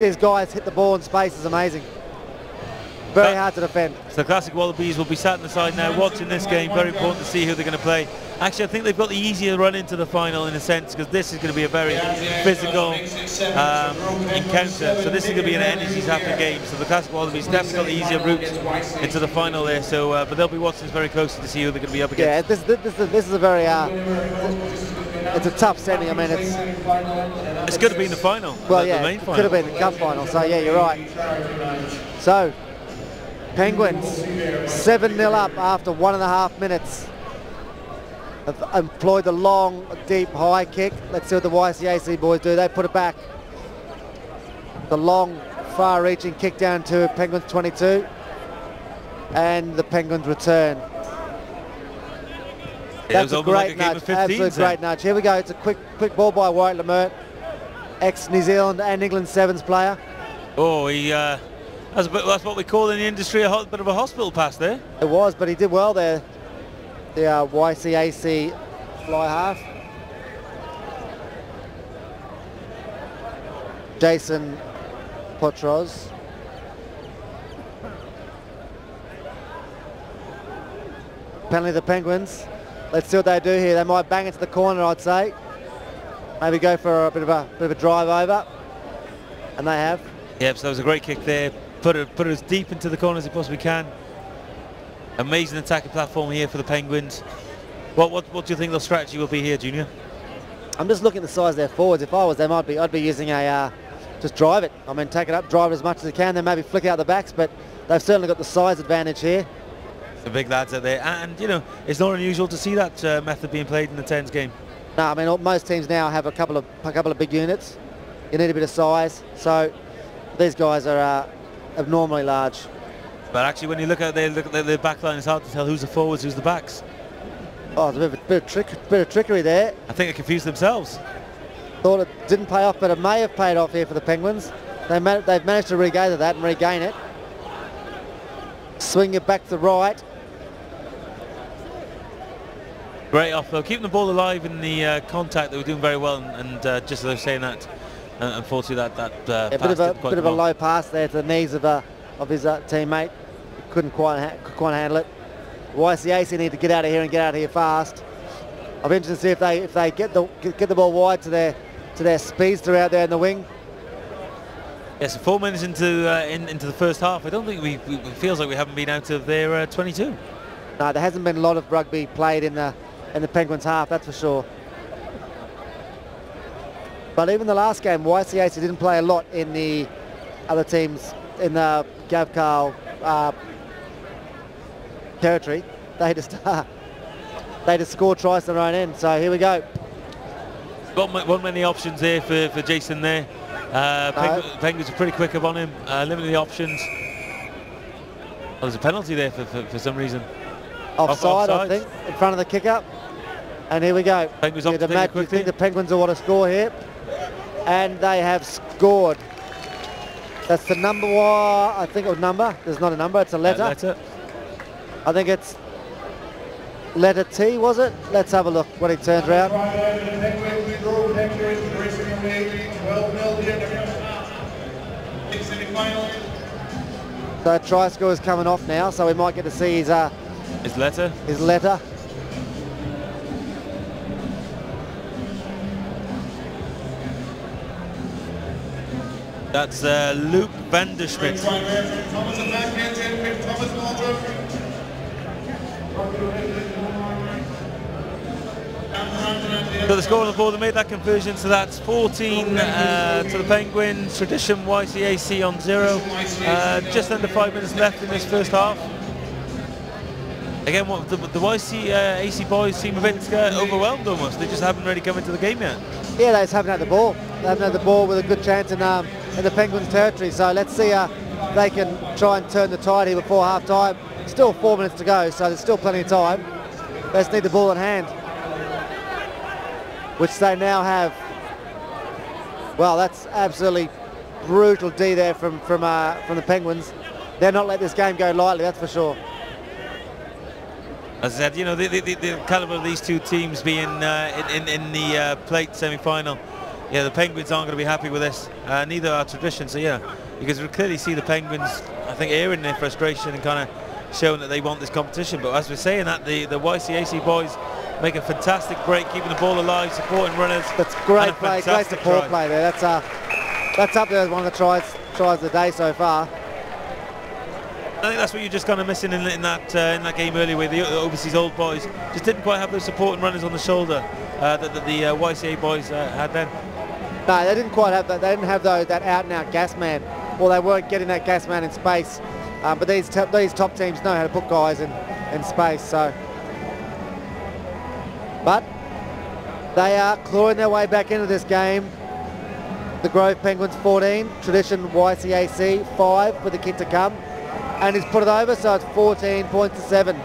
These guys hit the ball in space is amazing. Very hard to defend. So Classic Wallabies will be sat on the side now watching this game. Very important to see who they're going to play. Actually, I think they've got the easier run into the final in a sense, because this is going to be a very physical encounter. So this is going to be an energy-zapping game. So the Classic Wallabies definitely got the easier route into the final there. So, but they'll be watching this very closely to see who they're going to be up against. Yeah, this is a very it's a tough setting. I mean, it's going to be in the final. Well, yeah, the main final. Could have been the cup final. So yeah, you're right. So Penguins 7-0 up after 1.5 minutes. Have employed the long, deep, high kick. Let's see what the YCAC boys do. They put it back. The long, far-reaching kick down to Penguins 22, and the Penguins return. That's a great nudge, absolute great nudge. Here we go. It's a quick ball by Wyatt Lemert, ex-New Zealand and England Sevens player. Oh, that's what we call in the industry a bit of a hospital pass there. It was, but he did well there. The YCAC fly half. Jason Potros. Penalty the Penguins. Let's see what they do here. They might bang it to the corner, I'd say. Maybe go for a bit of a drive over, and they have. Yep. So that was a great kick there. Put it as deep into the corner as he possibly can. Amazing attacking platform here for the Penguins. What do you think their strategy will be here, Junior? I'm just looking at the size of their forwards. If I was them, I'd be using a just drive it. I mean, take it up, drive it as much as they can, then maybe flick out the backs. But they've certainly got the size advantage here. The big lads out there, and you know, it's not unusual to see that method being played in the 10s game. No, I mean, most teams now have a couple of big units. You need a bit of size, so these guys are abnormally large. But actually, when you look at their back line, it's hard to tell who's the forwards, who's the backs. Oh, there's a bit of trickery there. I think they confused themselves. Thought it didn't pay off, but it may have paid off here for the Penguins. They've managed to regather that and regain it. Swing it back to the right. Great off though, keeping the ball alive in the contact. They were doing very well, and just as I was saying that, unfortunately that pass a bit of a low pass there to the knees of his teammate. Couldn't quite handle it. YCAC need to get out of here and get out of here fast. I'm interested to see if they get the ball wide to their speedster out there in the wing. Yes, yeah, so 4 minutes into the first half. I don't think it feels like we haven't been out of their 22. No, there hasn't been a lot of rugby played in the Penguins half, that's for sure. But even the last game, YCAC didn't play a lot in the other teams in the GFI territory. They just scored twice on their own end. So here we go. Got many options there for Jason there. Penguins are pretty quick up on him, limiting the options. Oh, there's a penalty there for some reason. Offside, I think, in front of the kicker. And here we go. Penguins off to you think the Penguins will want to score here. And they have scored. That's the number one, I think, or number. There's not a number, it's a letter. I think it's letter T, was it? Let's have a look when he turns around. So try score is coming off now, so we might get to see his letter. That's Luke Vanderschmidt. So the score on the board, they made that conversion, so that's 14 to the Penguins. Tradition YCAC on 0. Just under 5 minutes left in this first half. Again, the YCAC boys seem a bit overwhelmed almost. They just haven't really come into the game yet. Yeah, they just haven't had the ball. They haven't had the ball with a good chance in the Penguins' territory. So let's see if they can try and turn the tide here before half-time. Still 4 minutes to go, so there's still plenty of time. They just need the ball in hand, which they now have. Well, that's absolutely brutal D there from the Penguins. They're not letting this game go lightly, that's for sure. As I said, you know, the caliber of these two teams being in the plate semi-final, yeah, the Penguins aren't going to be happy with this. Neither are Tradition. So yeah, you can clearly see the Penguins, I think, airing their frustration and kind of showing that they want this competition. But as we're saying that, the YCAC boys make a fantastic break, keeping the ball alive, supporting runners. That's great play, great support play there. That's up there as one of the tries of the day so far. I think that's what you're just kind of missing in that game earlier, where the overseas old boys just didn't quite have those supporting runners on the shoulder that the YCA boys had then. No, they didn't quite have that. They didn't have that out-and-out gas man. Well, they weren't getting that gas man in space. But these top teams know how to put guys in space. So, but they are clawing their way back into this game. The Grove Penguins 14, Tradition YCAC 5 for the kid to come. And he's put it over, so it's 14 points to 7.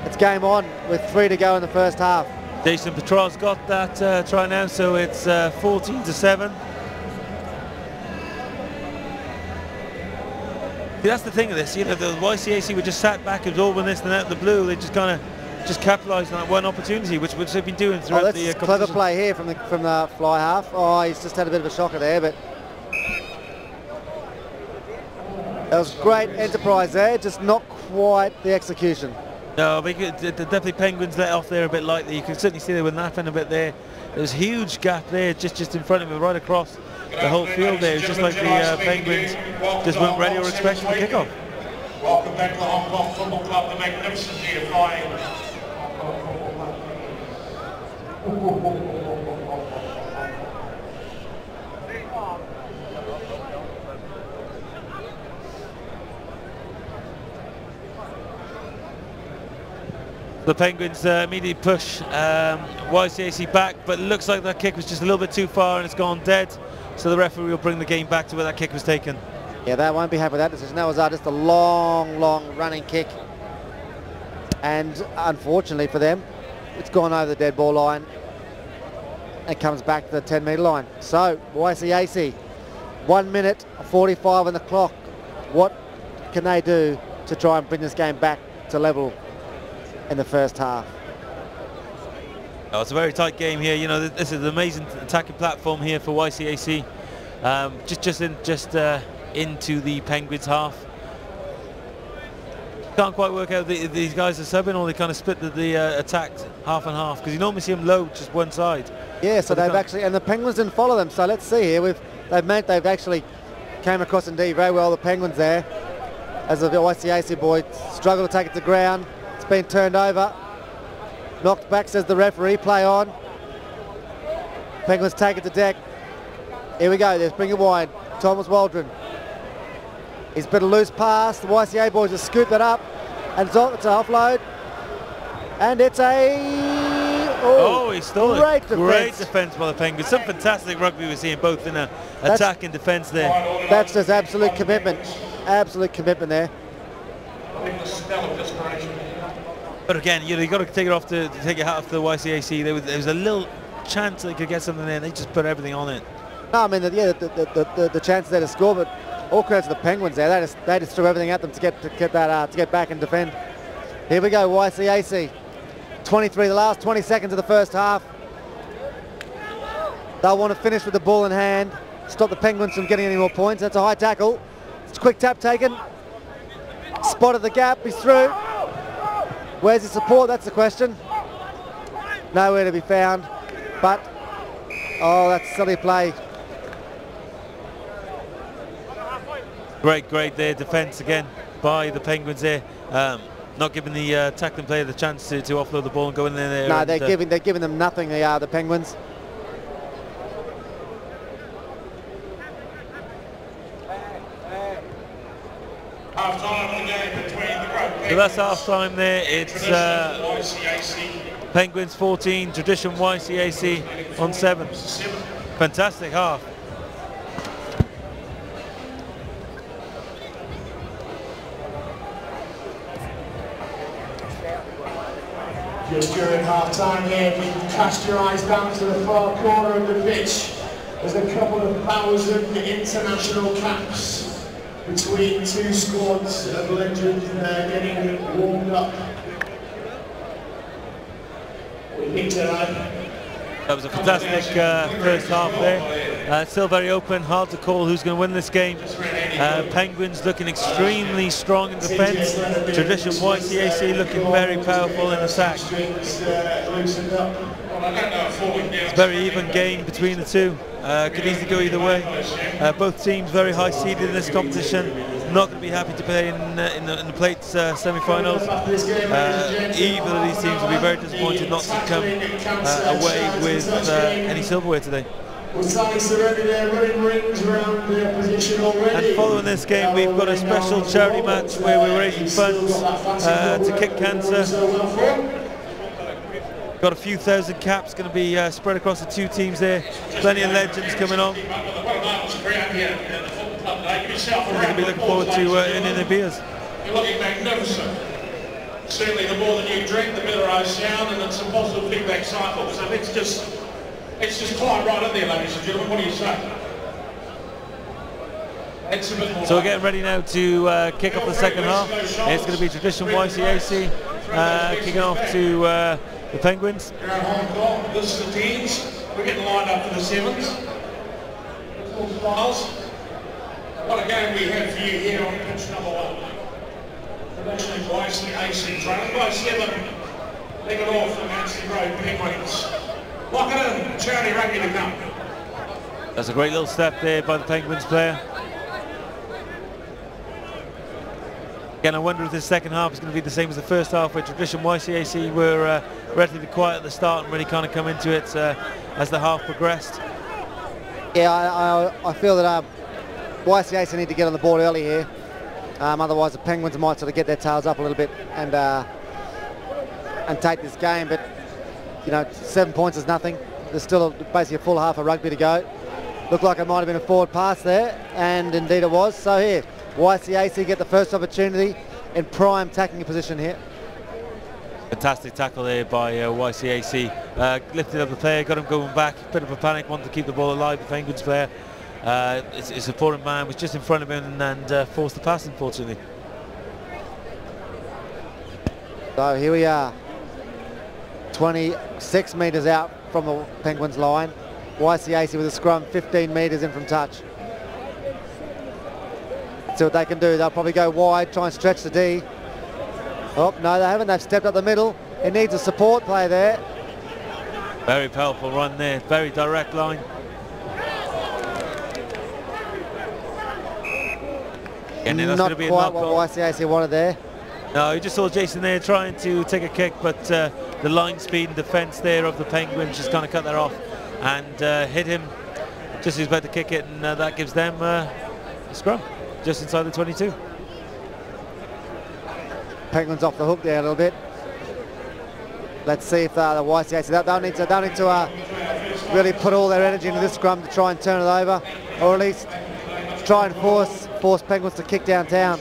It's game on with 3 to go in the first half. Jason Petrar's got that try now, so it's 14 to 7. That's the thing of this, you know, the YCAC were just sat back absorbing this, and out of the blue they just kind of capitalised on that one opportunity, which they've been doing throughout the competition. Clever play here from the fly half. Oh, he's just had a bit of a shocker there, but that was great enterprise there, just not quite the execution. No, but definitely Penguins let off there a bit lightly. You can certainly see they were napping a bit there. There was a huge gap there, just in front of him, right across the whole field there. It was just like the Penguins just weren't ready or expecting the kickoff. Welcome back to the Hong Kong Football Club, the magnificent GFI. The Penguins immediately push YCAC back, but it looks like that kick was just a little bit too far and it's gone dead. So the referee will bring the game back to where that kick was taken. Yeah, they won't be happy with that decision. That was just a long running kick. And unfortunately for them, it's gone over the dead ball line and comes back to the 10-metre line. So YCAC, 1 minute 45 on the clock. What can they do to try and bring this game back to level in the first half? Oh, it's a very tight game here. You know, this is an amazing attacking platform here for YCAC. Just into the Penguins half. Can't quite work out these guys are subbing, or they kind of split the attack half and half, because you normally see them load just one side. Yeah, so they've actually, and the Penguins didn't follow them. So let's see here. They've actually came across indeed very well, the Penguins there, as the YCAC boy struggled to take it to ground. Been turned over, knocked back, says the referee. Play on. Penguins take it to deck. Here we go, let's bring it wide. Thomas Waldron, he's a bit of loose pass. The YCA boys just scoop that up, and it's an offload, and it's he stole it. Great defence by the Penguins. Some fantastic rugby we're seeing, both in attack and defence there. That's just absolute commitment there. But again, you know, you got to take it off to take it out of the YCAC. There was a little chance they could get something there, and they just put everything on it. No, I mean, the chances there to score, but all credit to the Penguins there. They just threw everything at them to get back and defend. Here we go, YCAC. 23, the last 20 seconds of the first half. They'll want to finish with the ball in hand, stop the Penguins from getting any more points. That's a high tackle. It's a quick tap taken. Spotted the gap. He's through. Where's his support? That's the question. Nowhere to be found. But, oh, that's silly play. Great there, defence again by the Penguins there. Not giving the tackling player the chance to offload the ball and go in there. No, they're giving them nothing. They are the Penguins. So that's half time there. It's Penguins 14, Tradition YCAC on 7. Fantastic half. Just during half time here, if you can cast your eyes down to the far corner of the pitch, there's a couple of thousand international caps between two squads of legends getting warmed up. We picked it up. That was a fantastic first half there. Still very open, hard to call who's going to win this game. Penguins looking extremely strong in defence. Tradition YCAC looking very powerful in attack. It's a very even game between the two. Could easily go either way. Both teams very high seeded in this competition. Not going to be happy to play in the plates semi-finals. Either of these teams will be very disappointed not to come away with any silverware today. And following this game, we've got a special charity match where we're raising funds to kick cancer. Got a few thousand caps going to be spread across the two teams there. Plenty of legends coming on. We're going to be looking forward to earning their beers. You're looking magnificent. Certainly the more that you drink, the better I sound, and it's a positive feedback cycle. So it's just quite right in there, ladies and gentlemen. What do you say? It's a bit more. So we're getting ready now to kick off the second half. It's going to be Tradition YCAC kicking off to the Penguins. Here at Hong Kong, this is the 10s. We're getting lined up for the 7s. What a game we have for you here on pitch number 1. Tradition YCAC trailing by 7. Leg it off against the Road Penguins. Lock it in, charity rugby to come. That's a great little step there by the Penguins player. Again, I wonder if this second half is going to be the same as the first half, where Tradition YCAC were relatively quiet at the start and really kind of come into it as the half progressed. Yeah, I feel that YCAC need to get on the board early here. Otherwise, the Penguins might sort of get their tails up a little bit and take this game. But you know, 7 points is nothing. There's still basically a full half of rugby to go. Looked like it might have been a forward pass there, and indeed it was. So here, YCAC get the first opportunity in prime tackling position here. Fantastic tackle there by YCAC. Lifted up the player, got him going back. Bit of a panic, wanted to keep the ball alive. The Penguins player, his supporting man was just in front of him and forced the pass, unfortunately. So here we are, 26 metres out from the Penguins line. YCAC with a scrum 15 metres in from touch. See what they can do. They'll probably go wide, try and stretch the D. Oh, no, they haven't. They've stepped up the middle. It needs a support play there. Very powerful run there. Very direct line. And that's not going to be quite what YCAC wanted there. No, you just saw Jason there trying to take a kick, but the line speed and defence there of the Penguins just kind of cut that off and hit him just as he's about to kick it, and that gives them a scrum just inside the 22. Penguins off the hook there a little bit. Let's see if the YCAC, they'll need to really put all their energy into this scrum to try and turn it over, or at least try and force Penguins to kick downtown.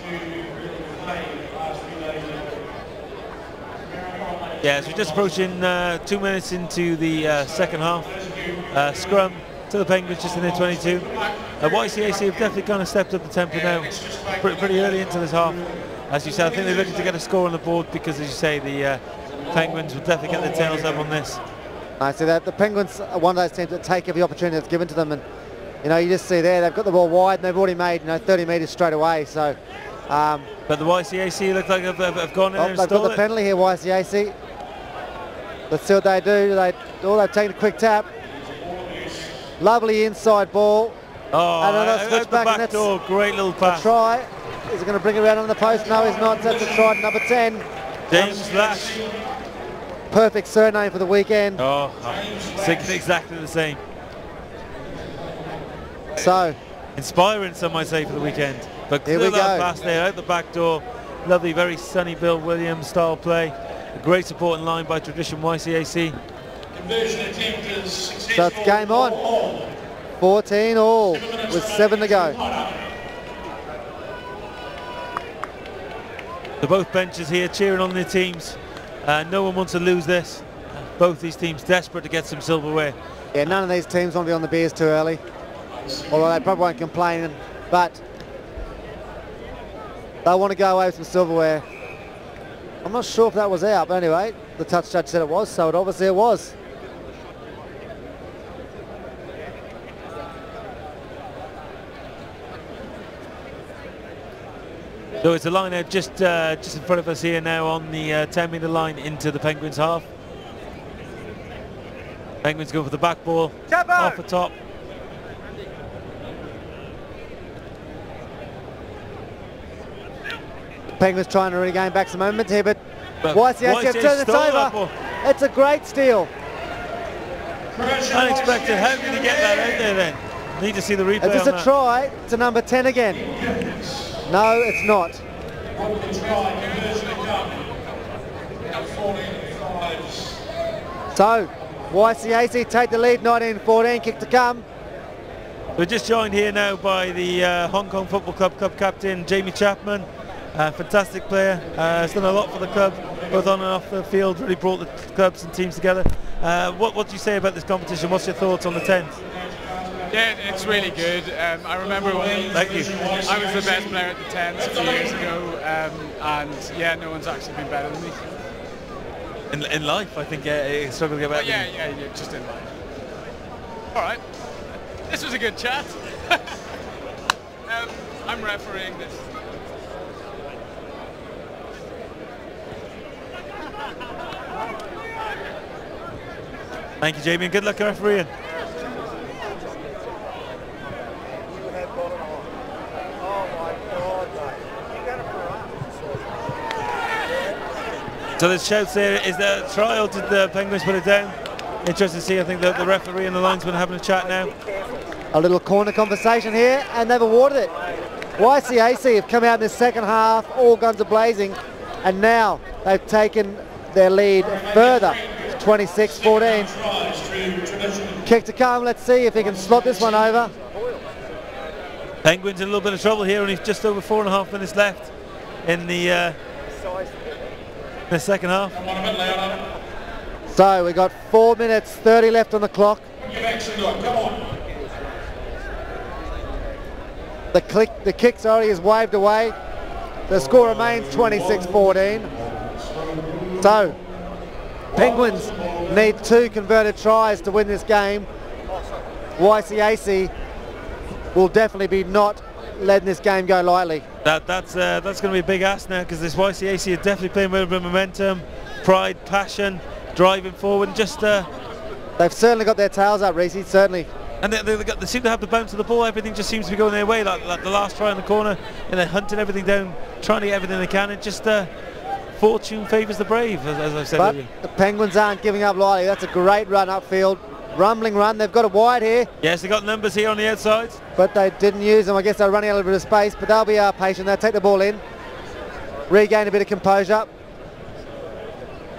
Yeah, so we're just approaching 2 minutes into the second half. Scrum to the Penguins just in their 22. YCAC have definitely kind of stepped up the tempo now pretty early into this half. As you said, I think they're looking to get a score on the board because, as you say, the Penguins will definitely get their tails up on this. I see that the Penguins are one of those teams that take every opportunity that's given to them, and you know, you just see there they've got the ball wide and they've already made 30 metres straight away. So, but the YCAC look like have gone in there and they've got the penalty here, YCAC. Let's see what they do. They've taken a quick tap. Lovely inside ball. Oh, and another switch out the back door. Great little pass. A try. Is it going to bring it around on the post? No, he's not. That's a try, number 10. James Lash. Perfect surname for the weekend. Oh, thinking exactly the same. So, inspiring, some might say, for the weekend. But here we go. That pass there out the back door. Lovely, very sunny Bill Williams style play. A great supporting line by Tradition YCAC. Conversion attempt is successful. So it's game on. 14 all with 7 to go. So both benches here cheering on their teams. No one wants to lose this. Both these teams desperate to get some silverware. Yeah, none of these teams want to be on the beers too early. Although they probably won't complain, but they want to go away with some silverware. I'm not sure if that was out, but anyway, the touch judge said it was, so obviously it was. So it's a line out just in front of us here now on the 10-metre line into the Penguins half. Penguins go for the back ball, off the top. Penguins trying to regain back some moment here, but YCAC have turned this over. It's a great steal. Unexpected. How did he get that out there then? Need to see the replay. Is this a try to number 10 again? No, it's not. So, YCAC take the lead, 19-14, kick to come. We're just joined here now by the Hong Kong Football Club captain, Jamie Chapman. Fantastic player, has done a lot for the club, both on and off the field, really brought the clubs and teams together. What do you say about this competition? What's your thoughts on the 10s? Yeah, it's really good. I remember when I was the best player at the 10s a few years ago, and yeah, no one's actually been better than me. In life, I think you struggle to get better. Yeah, just in life. All right, this was a good chat. I'm refereeing this. Thank you, Jamie, and good luck refereeing. So there's shouts there. Is there a try or did the Penguins put it down? Interesting to see. I think the referee and the linesman are having a chat now. A little corner conversation here, and they've awarded it. YCAC have come out in the second half, all guns are blazing, and now they've taken their lead further, 26-14. Kick to come, let's see if he can slot this one over. Penguins in a little bit of trouble here, only just over 4.5 minutes left in the second half. So we got 4 minutes 30 left on the clock. The kick already is waved away. The score remains 26-14. So Penguins need 2 converted tries to win this game. YCAC will definitely be not letting this game go lightly. That's going to be a big ask now, because this YCAC are definitely playing with a bit of momentum, pride, passion, driving forward. And just they've certainly got their tails up, Reece, certainly. And they seem to have the bounce of the ball. Everything just seems to be going their way. Like the last try in the corner, and they're hunting everything down, trying to get everything they can. And just fortune favours the brave, as I said earlier. The Penguins aren't giving up lightly. That's a great run upfield. Rumbling run. They've got a wide here. Yes, they got numbers here on the outside. But they didn't use them. I guess they're running out of a bit of space, but they'll be patient. They'll take the ball in, regain a bit of composure.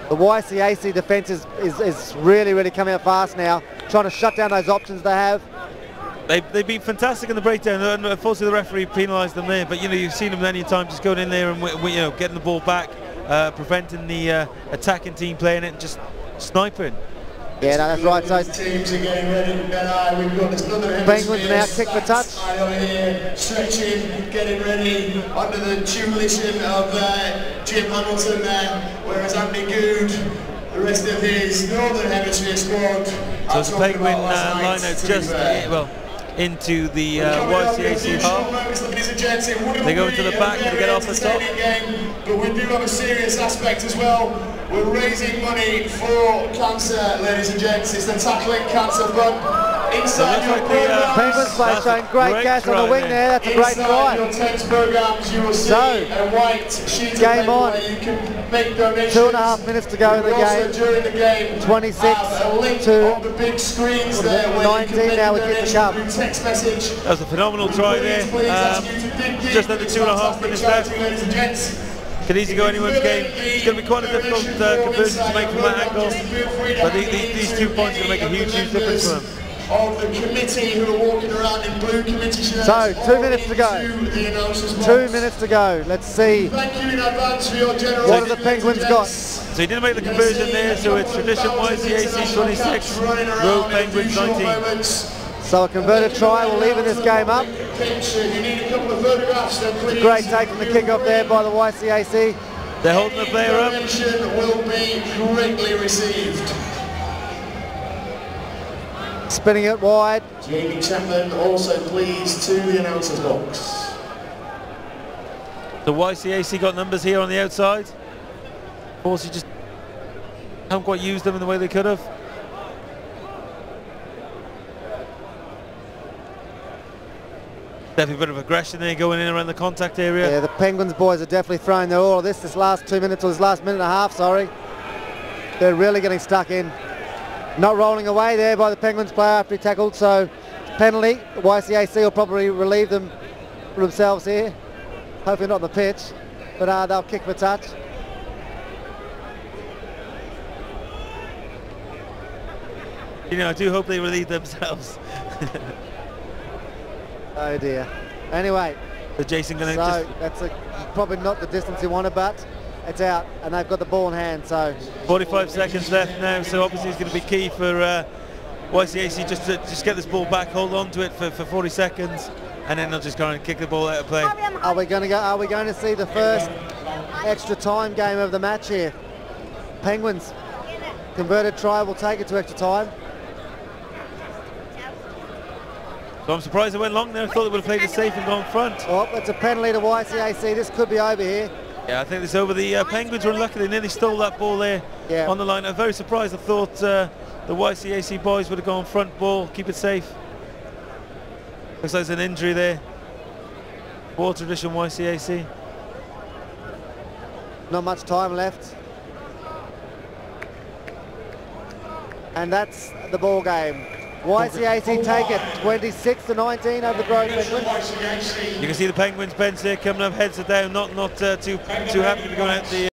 The YCAC defence is really coming out fast now, trying to shut down those options they have. They've been fantastic in the breakdown, and unfortunately the referee penalised them there. But you've seen them many times just going in there and getting the ball back, preventing the attacking team playing it and just sniping. Yeah, no, that's right. So teams are getting ready. We've got this other Penguins now kick for touch. Here, stretching, getting ready under the tutelage of Jim Hamilton there, whereas Andy Good, the rest of his Northern Hemisphere squad. So it's a Penguin line out just into the YCAC half. They go into the back and they get off the top. But we do have a serious aspect as well. We're raising money for cancer, ladies and gents. It's the Tackling Cancer Fund. Inside your programs, Penguins play showing great gas on the wing there. That's a great try. Your 10s programs, you will see a white sheet of game paper on. where you can make donations. 2.5 minutes to go in the game. During the game, 26 a link to on the big screens there where 19 you can make now with kick to come. through text message. That was a phenomenal try there. Just under 2.5 minutes left. Ladies and gents. Could easily go anyone's game. It's going to be quite a difficult conversion to make from that angle, but these 2 points are going to make a huge difference for them. Of the committee who are walking around in blue committee shirts. So 2 minutes to go. 2 minutes to go. Let's see. Thank you in advance for your generosity. What have the Penguins got? So he didn't make the conversion there, so it's tradition YCAC 26, Rogue Penguins 19. So a converted try will even this game up. Great take from the kick-off there by the YCAC. They're holding the player up. Will be greatly received. Spinning it wide. Jamie Chapman also pleased to the announcer's box. The YCAC got numbers here on the outside. Of course, you just haven't quite used them in the way they could have. Definitely a bit of aggression there going in around the contact area. Yeah, the Penguins boys are definitely throwing their all. This last 2 minutes, or this last minute and a half, sorry. They're really getting stuck in. Not rolling away there by the Penguins player after he tackled, so penalty. The YCAC will probably relieve them for themselves here. Hopefully not on the pitch, but they'll kick for touch. You know, I do hope they relieve themselves. Oh dear. Anyway, so Jason going to so that's probably not the distance he wanted, but it's out, and they've got the ball in hand. So 45 seconds left now, so obviously it's going to be key for YCAC just to get this ball back, hold on to it for 40 seconds, and then they'll just go and kick the ball out of play. Are we going to see the first extra time game of the match here? Penguins converted try will take it to extra time. So I'm surprised it went long there. I thought they would have played it safe and gone front. Oh, it's a penalty to YCAC. This could be over here. Yeah, I think it's over. The Penguins were unlucky. They nearly stole that ball there on the line. I'm very surprised. I thought the YCAC boys would have gone front ball, keep it safe. Looks like there's an injury there. Ball tradition YCAC. Not much time left. And that's the ball game. YCAC take it 26-19 over the Grove Penguins. You can see the Penguins bench there coming up, heads are down, not too happy to be going out the